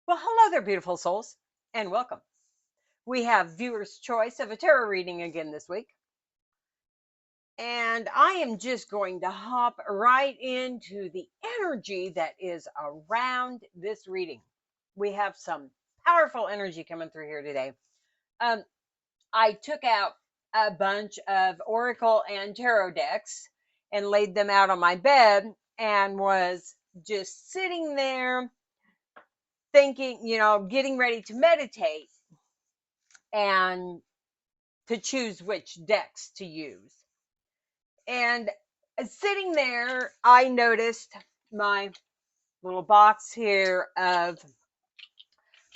Well, hello there, beautiful souls, and welcome. We have viewer's choice of a tarot reading again this week. And I am just going to hop right into the energy that is around this reading. We have some powerful energy coming through here today. Um, I took out a bunch of Oracle and tarot decks and laid them out on my bed and was just sitting there thinking, getting ready to meditate and to choose which decks to use. And sitting there, I noticed my little box here of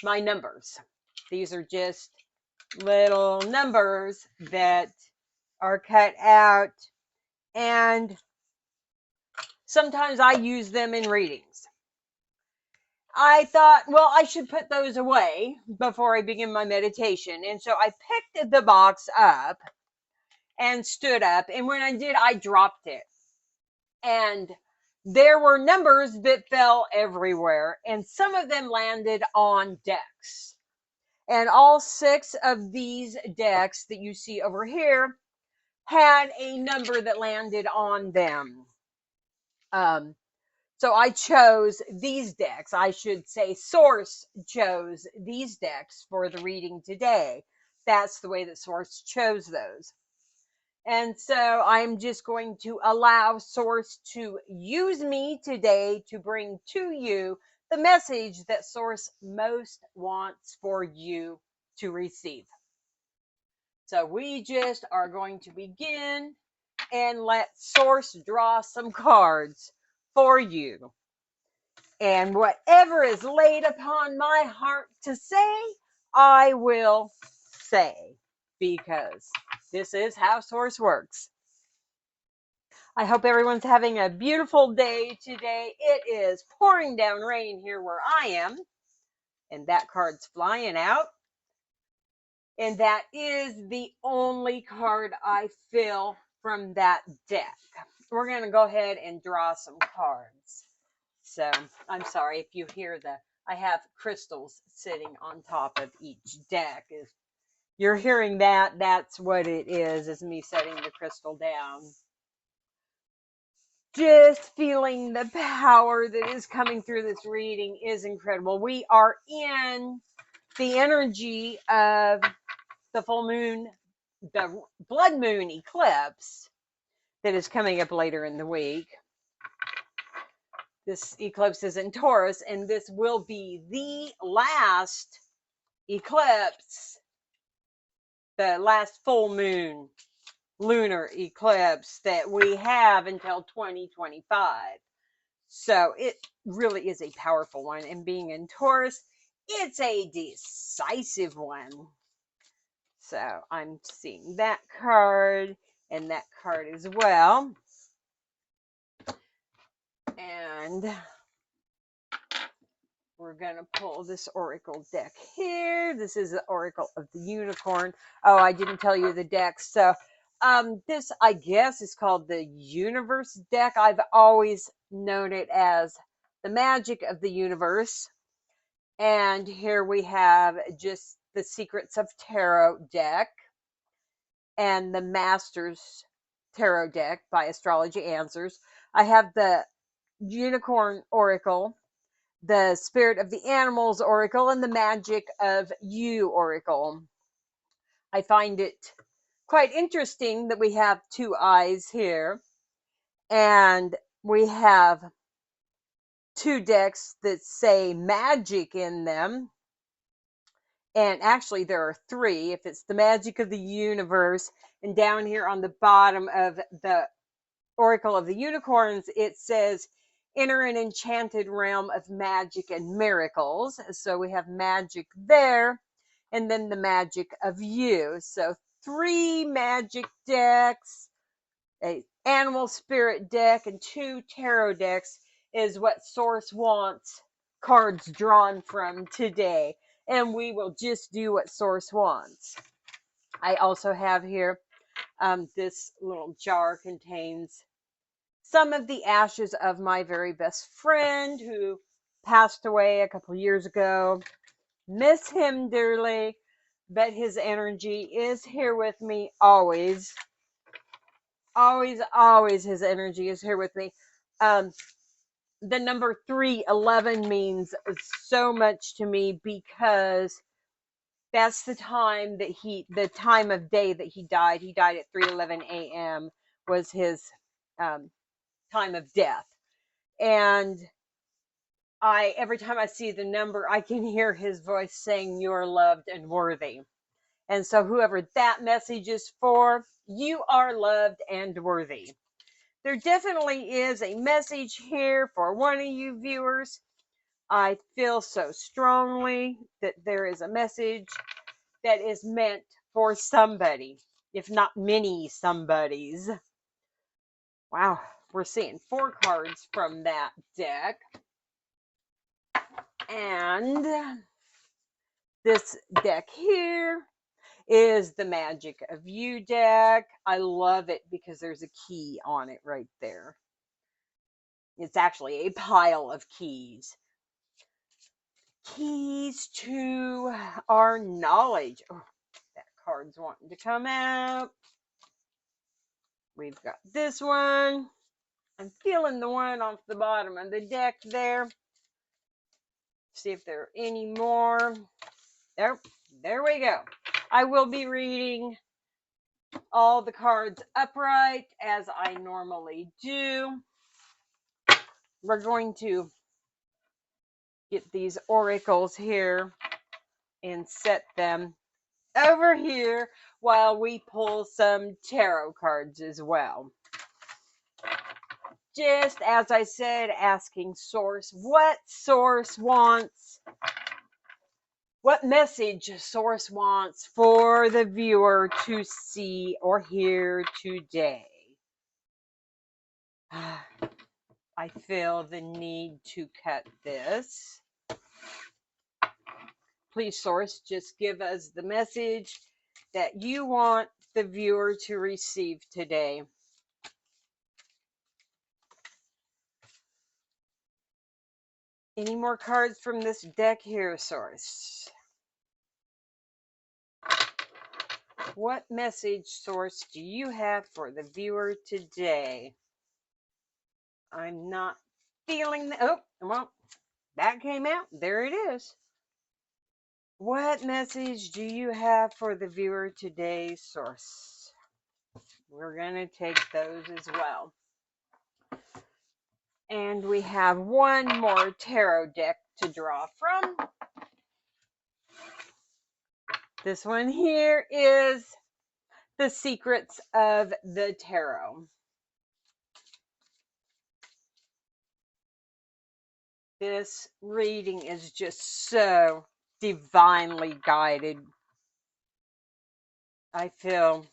my numbers. These are just little numbers that are cut out, and sometimes I use them in readings. I thought, well, I should put those away before I begin my meditation. And so I picked the box up and stood up. And when I did, I dropped it. And there were numbers that fell everywhere, and some of them landed on decks. And all six of these decks that you see over here had a number that landed on them. Um, so I chose these decks. I should say, Source chose these decks for the reading today. That's the way that Source chose those. And so I'm just going to allow Source to use me today to bring to you the message that Source most wants for you to receive. So we just are going to begin and let Source draw some cards for you. And whatever is laid upon my heart to say, I will say, because this is how Source works. I hope everyone's having a beautiful day today. It is pouring down rain here where I am, and that card's flying out. And that is the only card I feel from that deck. We're going to go ahead and draw some cards. So I'm sorry if you hear I have crystals sitting on top of each deck. If you're hearing that, that's what it is me setting the crystal down. Just feeling the power that is coming through this reading is incredible. We are in the energy of the full moon, the blood moon eclipse that is coming up later in the week. This eclipse is in Taurus, and this will be the last eclipse, the last full moon lunar eclipse that we have until 2025. So it really is a powerful one. And being in Taurus, it's a decisive one. So I'm seeing that card and that card as well. And we're going to pull this Oracle deck here. This is the Oracle of the Unicorn. Oh, I didn't tell you the deck. So this, I guess, is called the Universe deck. I've always known it as the Magic of the Universe. And here we have just the Secrets of Tarot deck and the Masters Tarot deck by Astrology Answers. I have the Unicorn Oracle, the Spirit of the Animals Oracle, and the Magic of You Oracle. I find it quite interesting that we have two eyes here, and we have two decks that say magic in them. And actually, there are three. If it's the Magic of the Universe, and down here on the bottom of the Oracle of the Unicorns, it says, enter an enchanted realm of magic and miracles. So we have magic there, and then the Magic of You. So three magic decks, a animal spirit deck, and two tarot decks is what Source wants cards drawn from today. And we will just do what Source wants. I also have here, this little jar contains some of the ashes of my very best friend who passed away a couple years ago. Miss him dearly, but his energy is here with me always. Always, always his energy is here with me. The number 311 means so much to me because that's the time that the time of day that he died. He died at 3:11 a.m. was his time of death. And every time I see the number, I can hear his voice saying, "You're loved and worthy." And so, whoever that message is for, you are loved and worthy. There definitely is a message here for one of you viewers. I feel so strongly that there is a message that is meant for somebody, if not many somebodies. Wow, we're seeing 4 cards from that deck. And this deck here is the Magic of You deck. I love it because there's a key on it right there. It's actually a pile of keys. Keys to our knowledge. Oh, that card's wanting to come out. We've got this one. I'm feeling the one off the bottom of the deck there. See if there are any more. There we go. I will be reading all the cards upright as I normally do. We're going to get these oracles here and set them over here while we pull some tarot cards as well. Just as I said, asking Source what message Source wants for the viewer to see or hear today. I feel the need to cut this. Please, Source, just give us the message that you want the viewer to receive today. Any more cards from this deck here, Source? What message, Source, do you have for the viewer today? I'm not feeling the... Oh, well, that came out. There it is. What message do you have for the viewer today, Source? We're going to take those as well. And we have one more tarot deck to draw from. This one here is The Secrets of the Tarot. This reading is just so divinely guided. I feel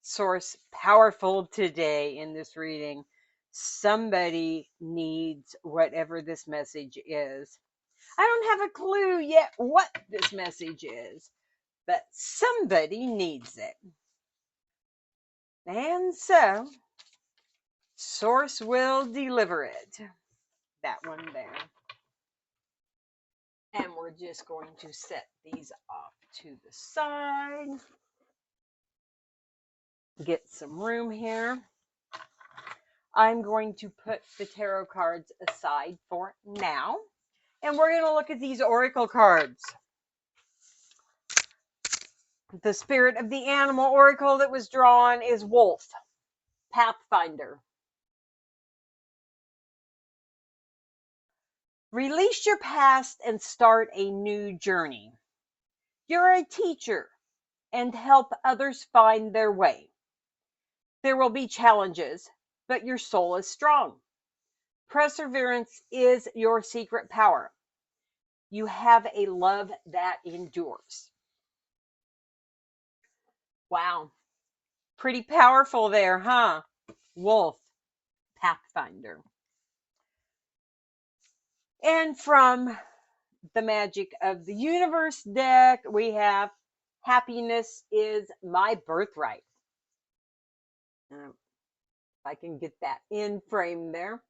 Source powerful today in this reading. Somebody needs whatever this message is. I don't have a clue yet what this message is, but somebody needs it. And so, Source will deliver it. That one there. And we're just going to set these off to the side. Get some room here. I'm going to put the tarot cards aside for now. And we're going to look at these oracle cards. The spirit of the animal oracle that was drawn is Wolf, Pathfinder. Release your past and start a new journey. You're a teacher and help others find their way. There will be challenges, but your soul is strong. Perseverance is your secret power. You have a love that endures. Wow. Pretty powerful there, huh? Wolf, Pathfinder. And from the Magic of the Universe deck, we have Happiness is My Birthright. If I can get that in frame there.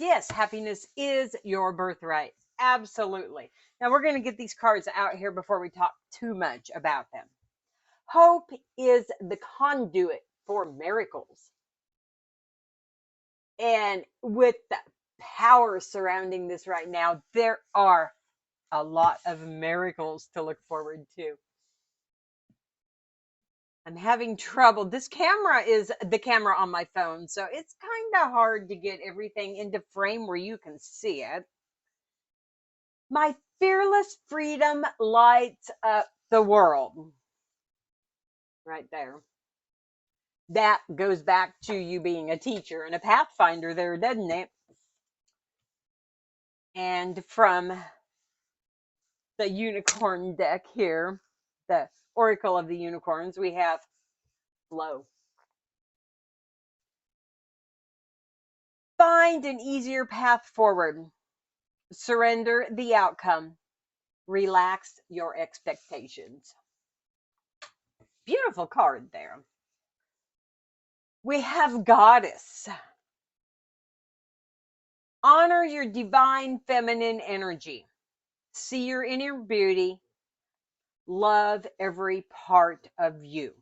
Yes, happiness is your birthright. Absolutely. Now we're going to get these cards out here before we talk too much about them. Hope is the conduit for miracles. And with the power surrounding this right now, there are a lot of miracles to look forward to. I'm having trouble. This camera is the camera on my phone, so it's kind of hard to get everything into frame where you can see it. My fearless freedom lights up the world. Right there. That goes back to you being a teacher and a pathfinder there, doesn't it? And from the unicorn deck here, the Oracle of the Unicorns, we have flow. Find an easier path forward. Surrender the outcome. Relax your expectations. Beautiful card there. We have Goddess. Honor your divine feminine energy. See your inner beauty. Love every part of you.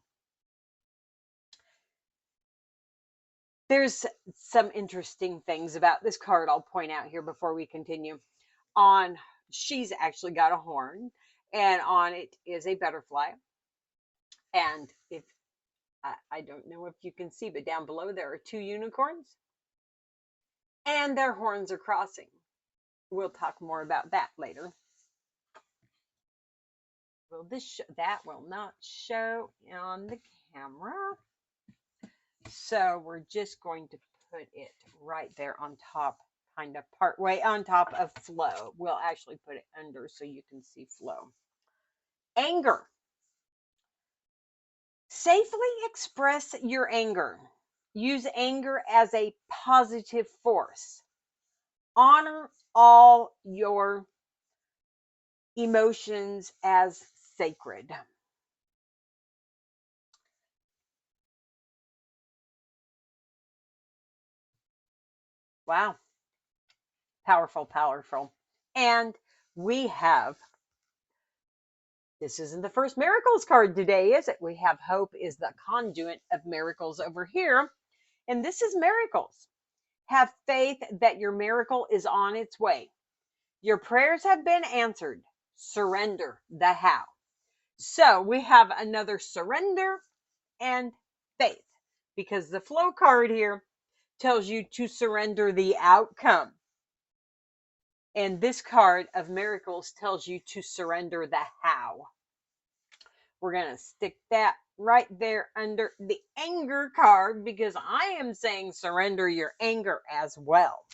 There's some interesting things about this card I'll point out here before we continue. She's actually got a horn, and on it is a butterfly. And if I don't know if you can see, but down below there are two unicorns, and their horns are crossing. We'll talk more about that later. Will that will not show on the camera. So we're just going to put it right there on top, kind of part way on top of flow. We'll actually put it under so you can see flow. Anger. Safely express your anger. Use anger as a positive force. Honor all your emotions as sacred. Wow. Powerful, powerful. And we have, this isn't the first miracles card today, is it? We have hope is the conduit of miracles over here. And this is miracles. Have faith that your miracle is on its way. Your prayers have been answered. Surrender the how. So we have another surrender and faith, because the flow card here tells you to surrender the outcome. And this card of miracles tells you to surrender the how. We're going to stick that right there under the anger card, because I am saying surrender your anger as well.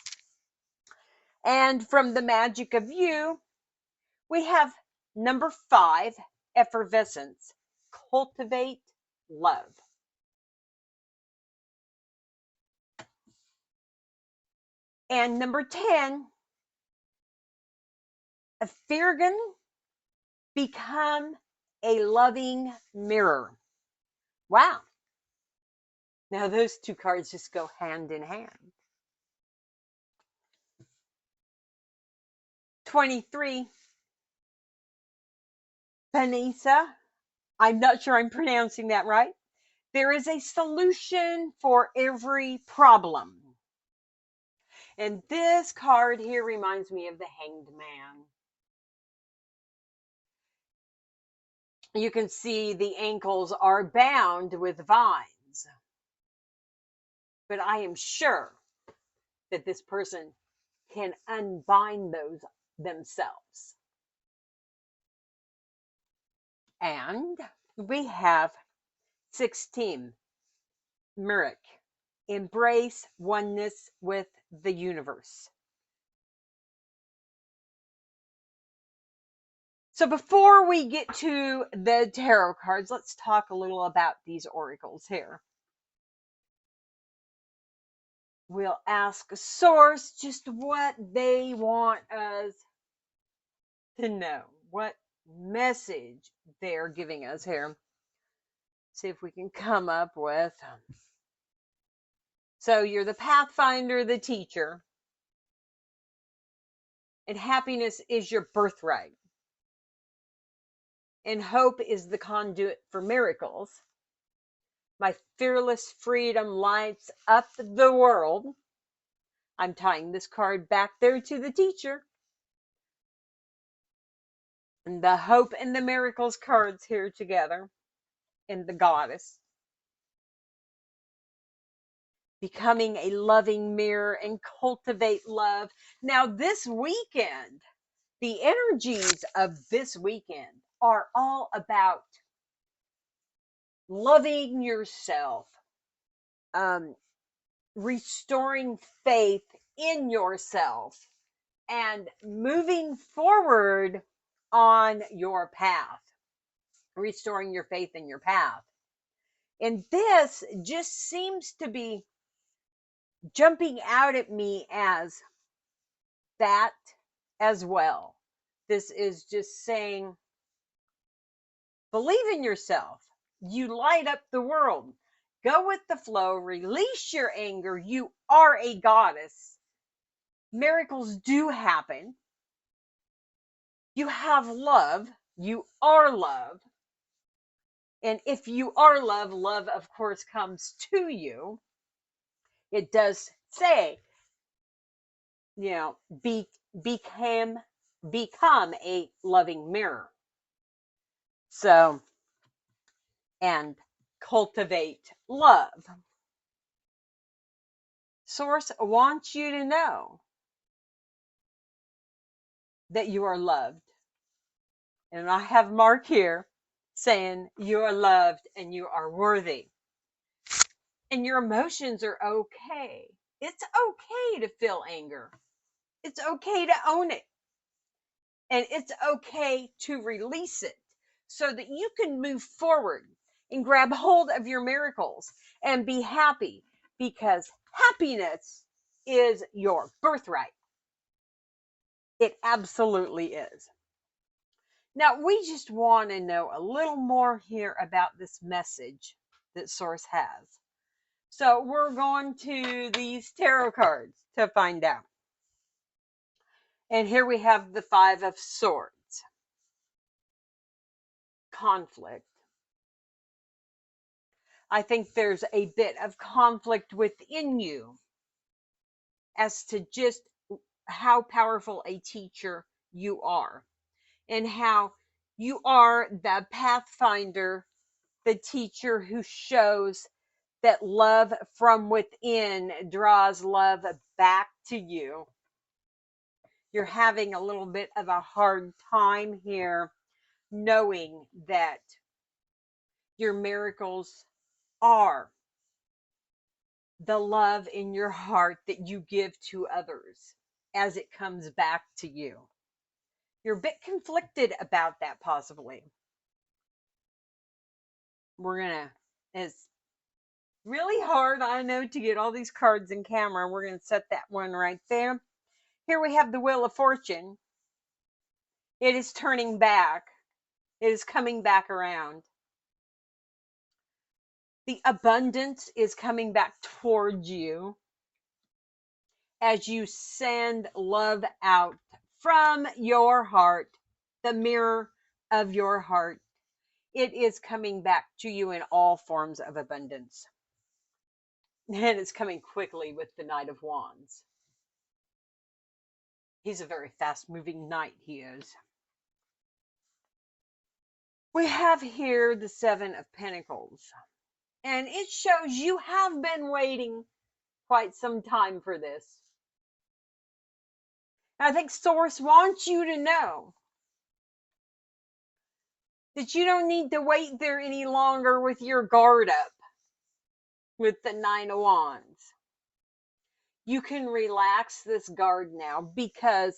And from the magic of you, we have number 5, effervescence. Cultivate love. And number 10, Fiergan, become a loving mirror. Wow. Now those two cards just go hand in hand. 23, Panisa. I'm not sure I'm pronouncing that right. There is a solution for every problem. And this card here reminds me of the Hanged Man. You can see the ankles are bound with vines. But I am sure that this person can unbind those themselves. And we have 16, Myrick. Embrace oneness with the universe. So before we get to the tarot cards, let's talk a little about these oracles here. We'll ask Source just what they want us to know, what message they're giving us here. See if we can come up with. So you're the pathfinder, the teacher. And happiness is your birthright. And hope is the conduit for miracles. My fearless freedom lights up the world. I'm tying this card back there to the teacher. And the hope and the miracles cards here together. And the goddess. Becoming a loving mirror and cultivate love. Now, this weekend, the energies of this weekend are all about loving yourself, restoring faith in yourself, and moving forward on your path, restoring your faith in your path. And this just seems to be jumping out at me as that as well. This is just saying, believe in yourself. You light up the world. Go with the flow. Release your anger. You are a goddess. Miracles do happen. You have love. You are love. And if you are love, love, of course, comes to you. It does say, become a loving mirror. So, and cultivate love. Source wants you to know that you are loved. And I have Mark here saying you are loved and you are worthy. And your emotions are okay. It's okay to feel anger. It's okay to own it. And it's okay to release it so that you can move forward and grab hold of your miracles and be happy, because happiness is your birthright. It absolutely is. Now, we just want to know a little more here about this message that Source has. So we're going to these tarot cards to find out. And here we have the Five of Swords. Conflict. I think there's a bit of conflict within you as to just how powerful a teacher you are, and how you are the pathfinder, the teacher who shows that love from within draws love back to you. You're having a little bit of a hard time here knowing that your miracles are the love in your heart that you give to others as it comes back to you. You're a bit conflicted about that, possibly. It's really hard, I know, to get all these cards in camera. We're going to set that one right there. Here we have the Wheel of Fortune. It is turning back. It is coming back around. The abundance is coming back towards you as you send love out from your heart, the mirror of your heart. It is coming back to you in all forms of abundance. And it's coming quickly with the Knight of Wands. He's a very fast-moving knight, he is. We have here the Seven of Pentacles. And it shows you have been waiting quite some time for this. I think Source wants you to know that you don't need to wait there any longer with your guard up with the Nine of Wands. You can relax this guard now because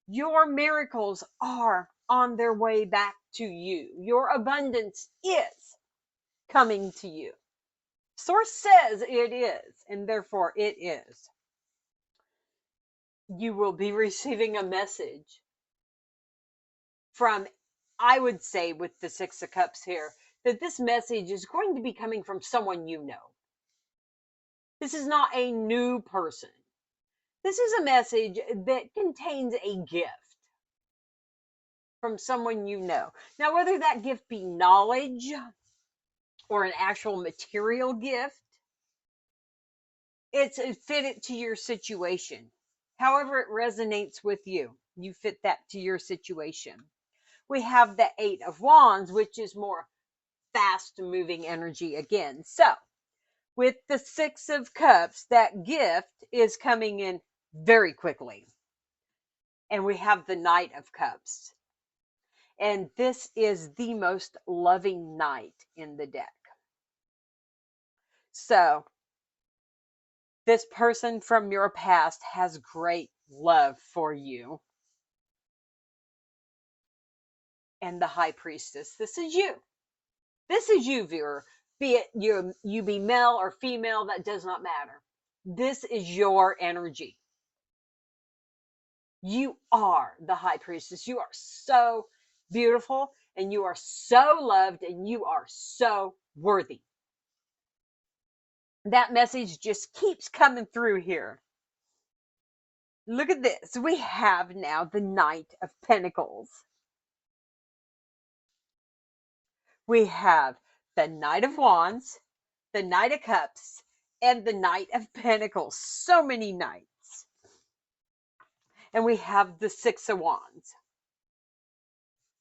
your miracles are on their way back to you. Your abundance is coming to you. Source says it is, and therefore it is. You will be receiving a message from, I would say, with the Six of Cups here, that this message is going to be coming from someone you know. This is not a new person. This is a message that contains a gift from someone you know. Now, whether that gift be knowledge or an actual material gift, it's fit it to your situation. However, it resonates with you, you fit that to your situation. We have the Eight of Wands, which is more fast moving energy again. So, with the Six of Cups, that gift is coming in very quickly. And we have the Knight of Cups. And this is the most loving knight in the deck. So, this person from your past has great love for you. And the High Priestess, this is you. This is you, viewer. Be it you be male or female, that does not matter. This is your energy. You are the High Priestess. You are so beautiful, and you are so loved, and you are so worthy. That message just keeps coming through here. Look at this. We have now the Knight of Pentacles. We have the Knight of Wands, the Knight of Cups, and the Knight of Pentacles. So many knights. And we have the Six of Wands.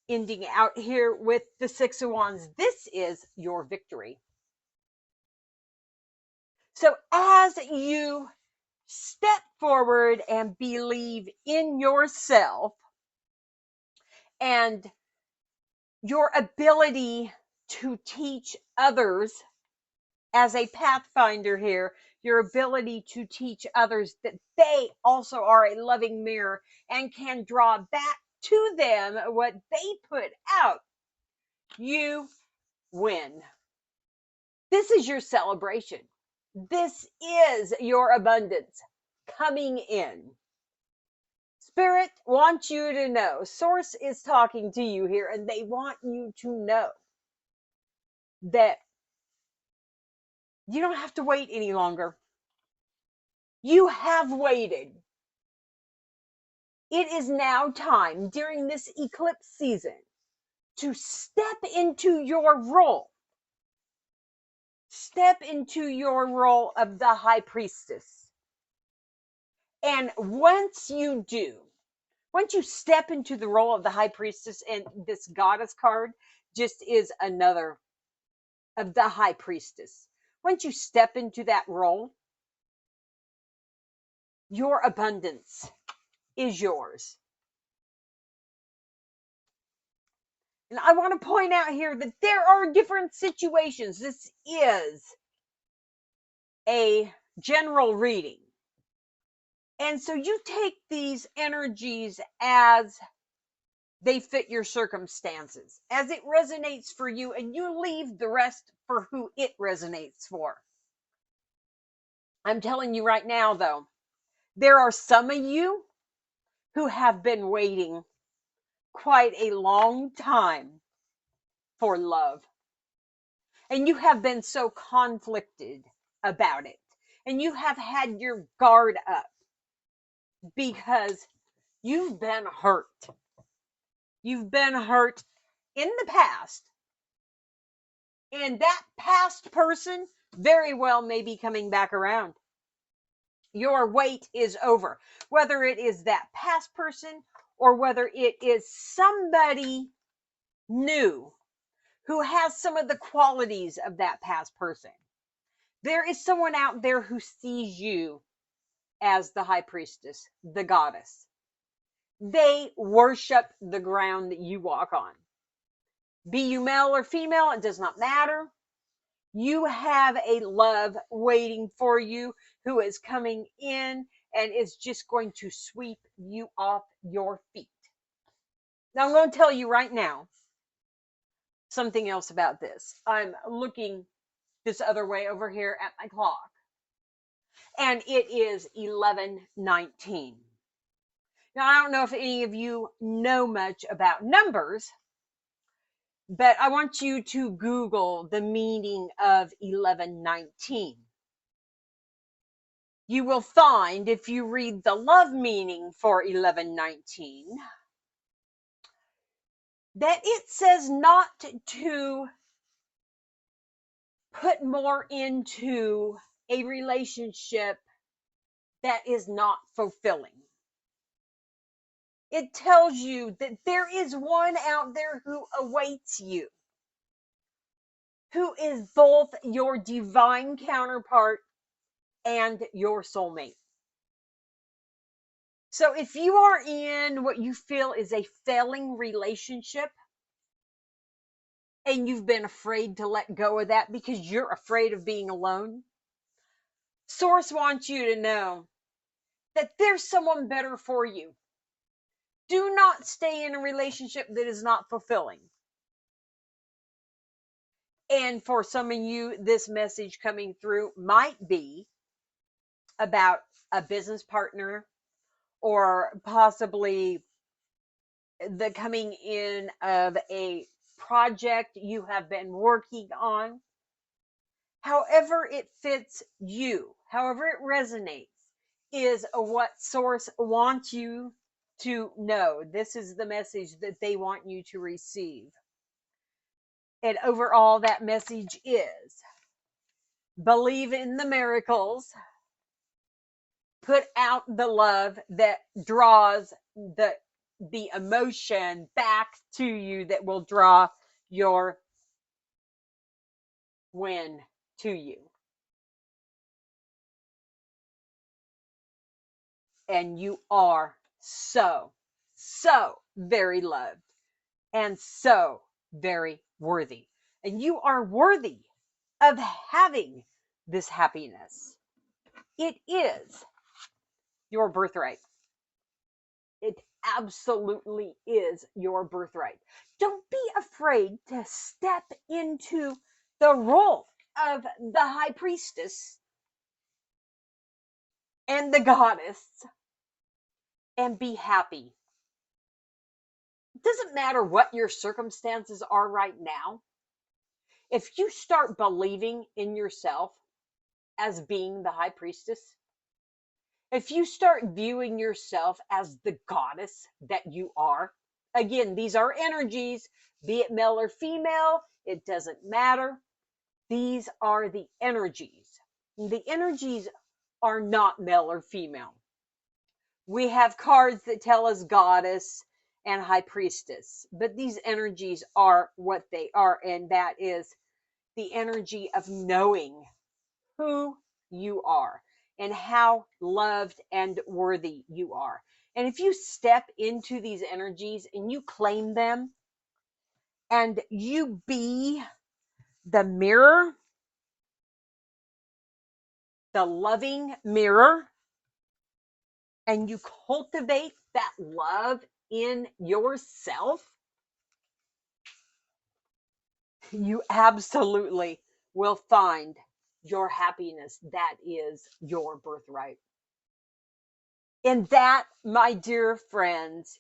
Ending out here with the Six of Wands. This is your victory. So as you step forward and believe in yourself and your ability to teach others as a pathfinder here, your ability to teach others that they also are a loving mirror and can draw back to them what they put out, you win. This is your celebration. This is your abundance coming in. Spirit wants you to know, Source is talking to you here, and they want you to know that you don't have to wait any longer. You have waited. It is now time during this eclipse season to step into your role. Step into your role of the High Priestess. And once you do, once you step into the role of the High Priestess, and this Goddess card just is another of the High Priestess. Once you step into that role, your abundance is yours. And I want to point out here that there are different situations. This is a general reading. And so you take these energies as they fit your circumstances, as it resonates for you, and you leave the rest for who it resonates for. I'm telling you right now, though, there are some of you who have been waiting quite a long time for love. And you have been so conflicted about it. And you have had your guard up because you've been hurt. You've been hurt in the past. And that past person very well may be coming back around. Your wait is over. Whether it is that past person or whether it is somebody new who has some of the qualities of that past person. There is someone out there who sees you as the High Priestess, the goddess. They worship the ground that you walk on. Be you male or female, it does not matter. You have a love waiting for you who is coming in and is just going to sweep you off your feet. Now, I'm going to tell you right now something else about this. I'm looking this other way over here at my clock, and it is 11:19. Now, I don't know if any of you know much about numbers, but I want you to Google the meaning of 11:19. You will find if you read the love meaning for 1119 that it says not to put more into a relationship that is not fulfilling. It tells you that there is one out there who awaits you, who is both your divine counterpart and your soulmate. So if you are in what you feel is a failing relationship and you've been afraid to let go of that because you're afraid of being alone, Source wants you to know that there's someone better for you. Do not stay in a relationship that is not fulfilling. And for some of you, this message coming through might be about a business partner or possibly the coming in of a project you have been working on. However it fits you, however it resonates, is what Source wants you to know. This is the message that they want you to receive. And overall, that message is believe in the miracles, put out the love that draws the emotion back to you, that will draw your win to you. And you are so very loved and so very worthy. And you are worthy of having this happiness. It is your birthright. It absolutely is your birthright. Don't be afraid to step into the role of the high priestess and the goddess and be happy. It doesn't matter what your circumstances are right now. If you start believing in yourself as being the high priestess, if you start viewing yourself as the goddess that you are, again, these are energies, be it male or female, it doesn't matter. These are the energies. The energies are not male or female. We have cards that tell us goddess and high priestess, but these energies are what they are, and that is the energy of knowing who you are and how loved and worthy you are. And if you step into these energies and you claim them and you be the mirror, the loving mirror, and you cultivate that love in yourself, you absolutely will find your happiness. That is your birthright. And that, my dear friends,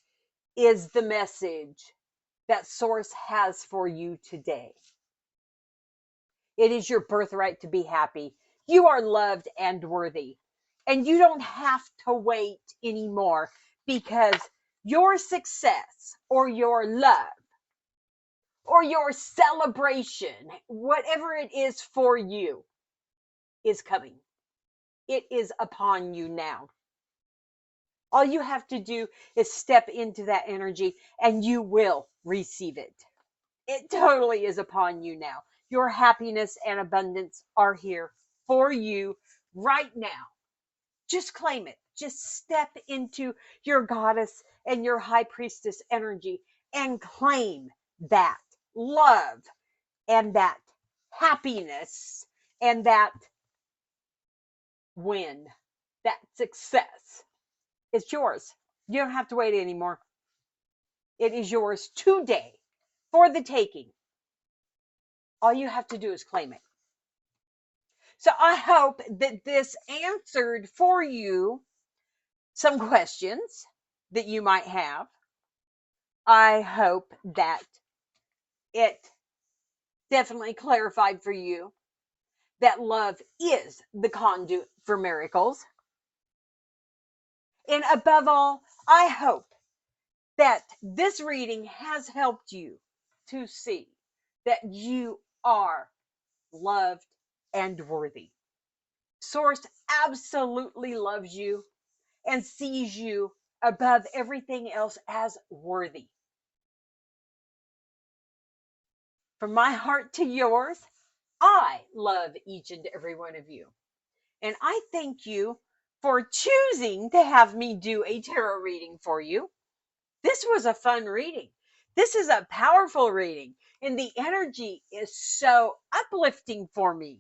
is the message that Source has for you today. It is your birthright to be happy. You are loved and worthy. And you don't have to wait anymore, because your success or your love or your celebration, whatever it is for you, is coming. It is upon you now. All you have to do is step into that energy and you will receive it. It totally is upon you now. Your happiness and abundance are here for you right now. Just claim it. Just step into your goddess and your high priestess energy and claim that love and that happiness and that win, that success. It's yours. You don't have to wait anymore. It is yours today for the taking. All you have to do is claim it. So I hope that this answered for you some questions that you might have. I hope that it definitely clarified for you that love is the conduit for miracles. And above all, I hope that this reading has helped you to see that you are loved and worthy. Source absolutely loves you and sees you above everything else as worthy. From my heart to yours, I love each and every one of you. And I thank you for choosing to have me do a tarot reading for you. This was a fun reading. This is a powerful reading, and the energy is so uplifting for me.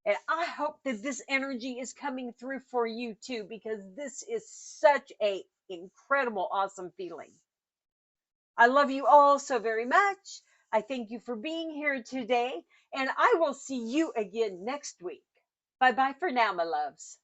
And I hope that this energy is coming through for you too, because this is such a incredible, awesome feeling. I love you all so very much. I thank you for being here today, and I will see you again next week. Bye bye for now, my loves.